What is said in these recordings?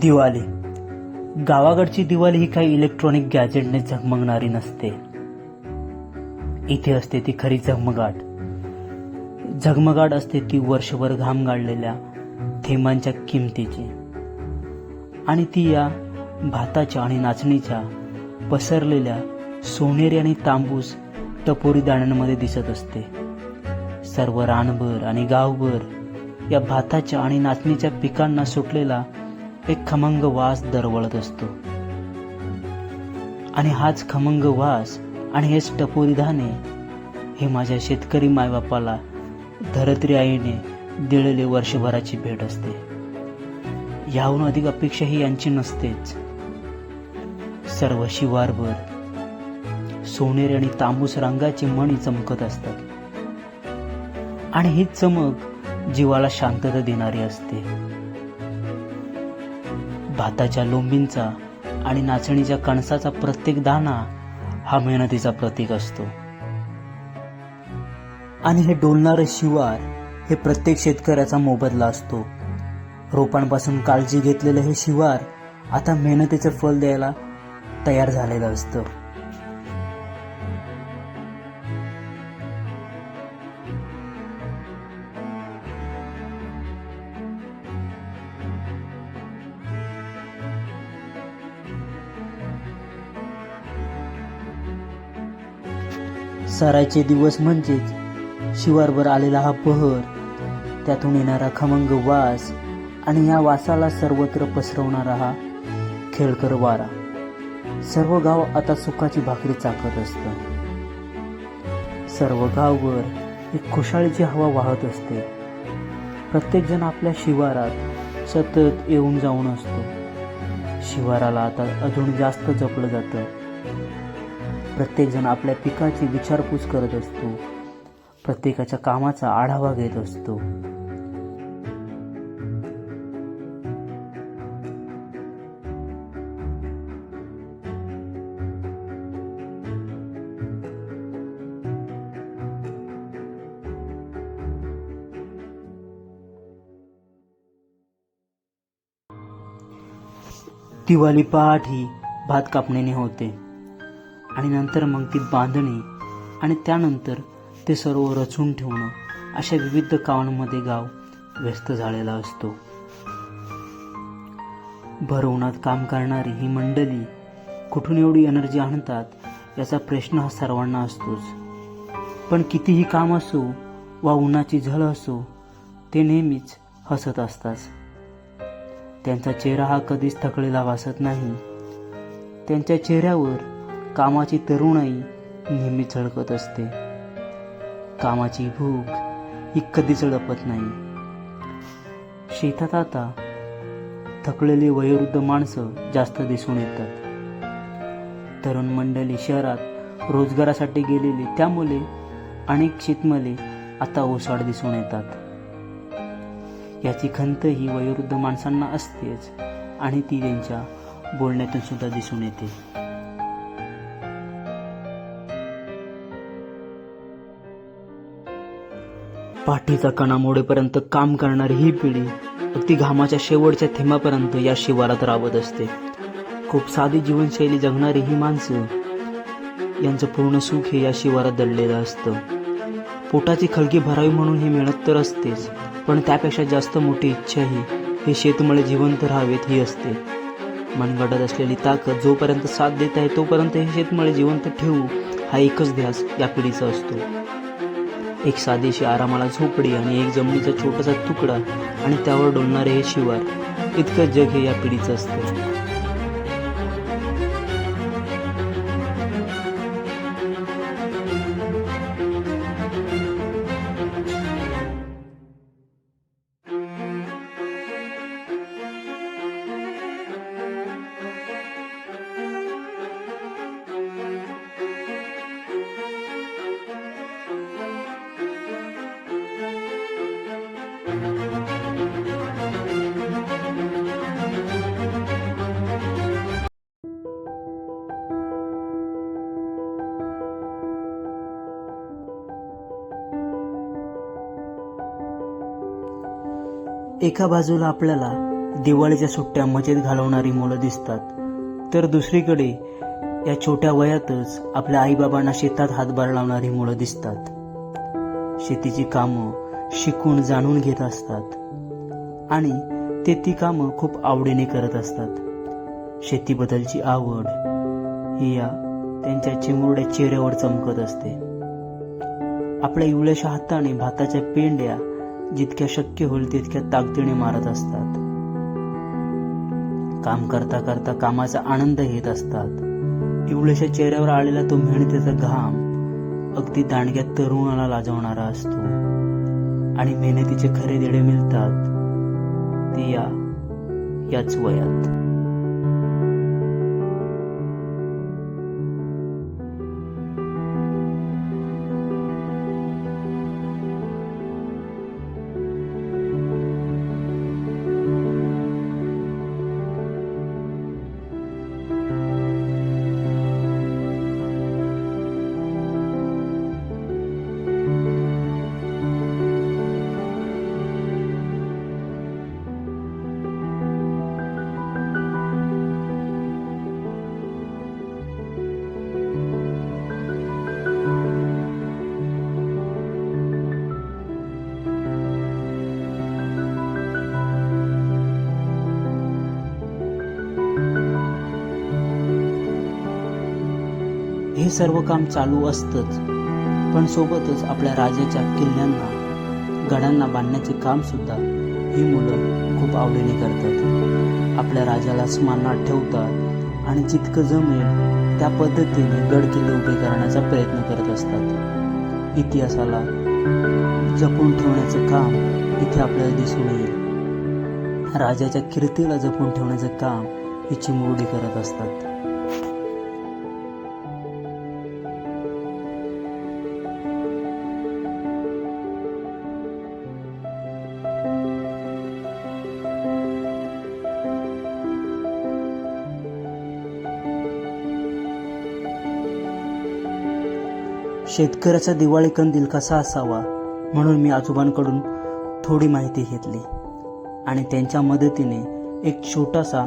दिवाळी. गावाकडची दिवाळी ही काही इलेक्ट्रॉनिक गॅजेटने झगमगणारी नसते. इथे असते ती खरी झगमगाट. झगमगाट असते ती वर्षभर घाम गाळलेल्या थेंबांच्या किमतीची, आणि ती या भाताच्या आणि नाचणीच्या पसरलेल्या सोनेरी आणि तांबूस टपोरी दाण्यांमध्ये दिसत असते. सर्व रानभर आणि गावभर या भाताच्या आणि नाचणीच्या पिकांना सुटलेला एक खमंग वास दरवळत असतो. आणि हाच खमंग वास आणि हेच टपोरी दाणे हे माझ्या शेतकरी मायबापाला धरत्री आईने दिलेली वर्षभराची भेट असते. याहून अधिक अपेक्षा ही यांची नसतेच. सर्व शिवारभर सोनेरी आणि तांबूस रंगाची मणी चमकत असतात, आणि ही चमक जीवाला शांतता देणारी असते. भाताच्या लोंबींचा आणि नाचणीच्या कणसाचा प्रत्येक दाणा हा मेहनतीचा प्रतीक असतो. आणि हे डोलणारे शिवार हे प्रत्येक शेतकऱ्याचा मोबदला असतो. रोपांपासून काळजी घेतलेलं हे शिवार आता मेहनतीचे फल द्यायला तयार झालेलं असतं. सरायचे दिवस म्हणजेच शिवारभर आलेला हा बहर, त्यातून येणारा खमंग वास आणि या वासाला सर्वत्र पसरवणारा हा खेळकर वारा. सर्व गाव आता सुखाची भाकरी चाकत असतं. सर्व गावभर एक खुशालीची हवा वाहत असते. प्रत्येक जण आपल्या शिवारात सतत येऊन जाऊन असतो. शिवाराला आता अजून जास्त जपलं जातं. प्रत्येक जण आपल्या पिकाची विचारपूस करत असतो. प्रत्येकाच्या कामाचा आढावा घेत असतो. दिवाळी पहाटे भात कापणीने होते, आणि नंतर मग ती बांधणी, आणि त्यानंतर ते सर्व रचून ठेवणं, अशा विविध कामांमध्ये गाव व्यस्त झालेला असतो. भर उन्हात काम करणारी ही मंडळी कुठून एवढी एनर्जी आणतात याचा प्रश्न हा सर्वांना असतोच. पण कितीही काम असो वा उन्हाची झळ असो, ते नेहमीच हसत असतात. त्यांचा चेहरा हा कधीच थकलेला भासत नाही. त्यांच्या चेहऱ्यावर कामाची तरुणाई नेहमी झळकत असते. कामाची भूक ही कधीच लपत नाही. शेतात आता थकलेली वयोवृद्ध माणसं जास्त दिसून येतात. तरुण मंडळी शहरात रोजगारासाठी गेलेली, त्यामुळे अनेक शेतमले आता ओसाड दिसून येतात. याची खंत ही वयोवृद्ध माणसांना असतेच, आणि ती त्यांच्या बोलण्यातून सुद्धा दिसून येते. पाठीचा कणा मोडेपर्यंत काम करणारी ही पिढी अगदी घामाच्या शेवटच्या थेंबापर्यंत या शिवारात राबत असते. खूप साधी जीवनशैली जगणारी ही माणसं, यांचं पूर्ण सुख हे या शिवारात दडलेलं असतं. पोटाची खळगी भरावी म्हणून ही मेहनत तर असतेच, पण त्यापेक्षा जास्त मोठी इच्छा ही हे शेतमळे जिवंत राहावेत ही असते. मनगटात असलेली ताकद जोपर्यंत साथ देत आहे तोपर्यंत हे शेतमळे जिवंत ठेवू हा एकच ध्यास या पिढीचा असतो. एक साधीशी आरामाला झोपडी आणि एक जमिनीचा छोटासा तुकडा आणि त्यावर डोलणारे हे शिवार, इतकं जग हे या पिढीचं असतं. एका बाजूला आपल्याला दिवाळीच्या सुट्ट्या मजेत घालवणारी मुलं दिसतात, तर दुसरीकडे या छोट्या वयातच आपल्या आईबाबांना शेतात हातभार लावणारी मुलं दिसतात. शेतीची कामं शिकून जाणून घेत असतात आणि ते ती कामं खूप आवडीने करत असतात. शेतीबद्दलची आवड ही या त्यांच्या चिमुरड्या चेहऱ्यावर चमकत असते. आपल्या इवल्याशा हाताने भाताच्या पेंड्या जितक्या शक्य होईल तितक्या ताकदीने मारत असतात. काम करता करता कामाचा आनंद घेत असतात. इवल्याशा चेहऱ्यावर आलेला तो मेहनतीचा घाम अगदी दांडग्या तरुणाला लाजवणारा असतो आणि मेहनतीचे खरे देणे मिळतात ते याच वयात. हे सर्व काम चालू असतंच, पण सोबतच आपल्या राजाच्या किल्ल्यांना गडांना बांधण्याचे काम सुद्धा ही मुलं खूप आवडीने करतात. आपल्या राजाला स्मरणात ठेवतात आणि जितकं जमेल त्या पद्धतीने गड किल्ले उभे करण्याचा प्रयत्न करत असतात. इतिहासाला जपून ठेवण्याचं काम इथे आपल्याला दिसून येईल. राजाच्या कीर्तीला जपून ठेवण्याचं काम ही चिमुरडी करत असतात. शेतकऱ्याचा दिवाळी कंदील कसा असावा म्हणून मी आजोबांकडून थोडी माहिती घेतली आणि त्यांच्या मदतीने एक छोटासा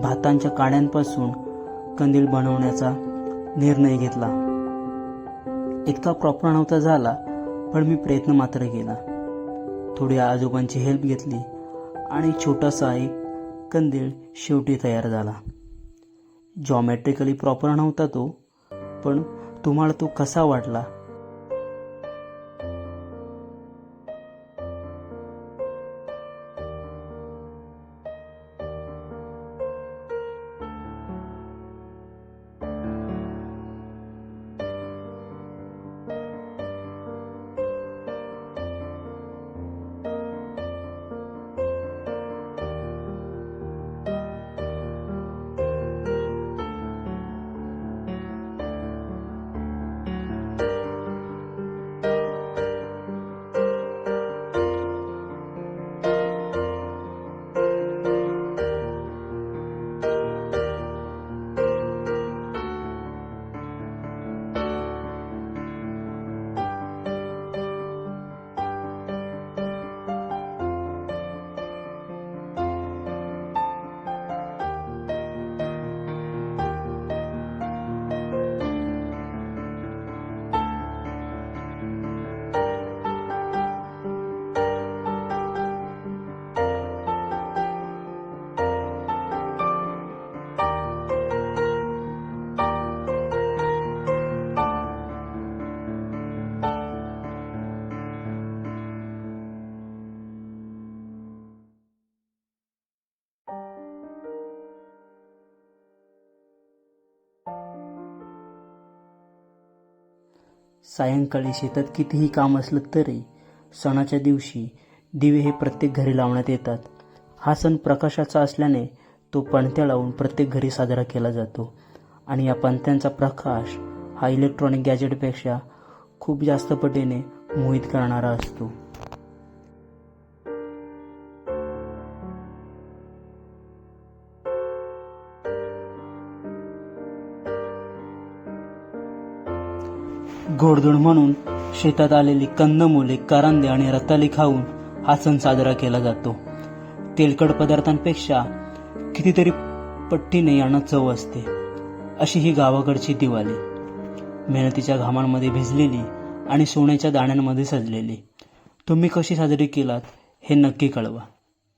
भातांच्या काड्यांपासून कंदील बनवण्याचा निर्णय घेतला. इतका प्रॉपर नव्हता झाला, पण मी प्रयत्न मात्र केला. थोडी आजोबांची हेल्प घेतली आणि छोटासा एक कंदील शेवटी तयार झाला. जॉमेट्रिकली प्रॉपर नव्हता तो, पण तुम्हाला तो कसा वाटला? सायंकाळी शेतात कितीही काम असलं तरी सणाच्या दिवशी दिवे हे प्रत्येक घरी लावण्यात येतात. हा सण प्रकाशाचा असल्याने तो पणत्या लावून प्रत्येक घरी साजरा केला जातो आणि या पणत्यांचा प्रकाश हा इलेक्ट्रॉनिक गॅजेटपेक्षा खूप जास्त पटीने मोहित करणारा असतो. गोडधोड म्हणून शेतात आलेली कंदमुले, करांदे आणि रताळी खाऊन हा सण साजरा केला जातो. तेलकट पदार्थांपेक्षा कितीतरी पट्टीने यांना चव असते. अशी ही गावाकडची दिवाळी, मेहनतीच्या घामांमध्ये भिजलेली आणि सोन्याच्या दाण्यांमध्ये सजलेली. तुम्ही कशी साजरी केलात हे नक्की कळवा.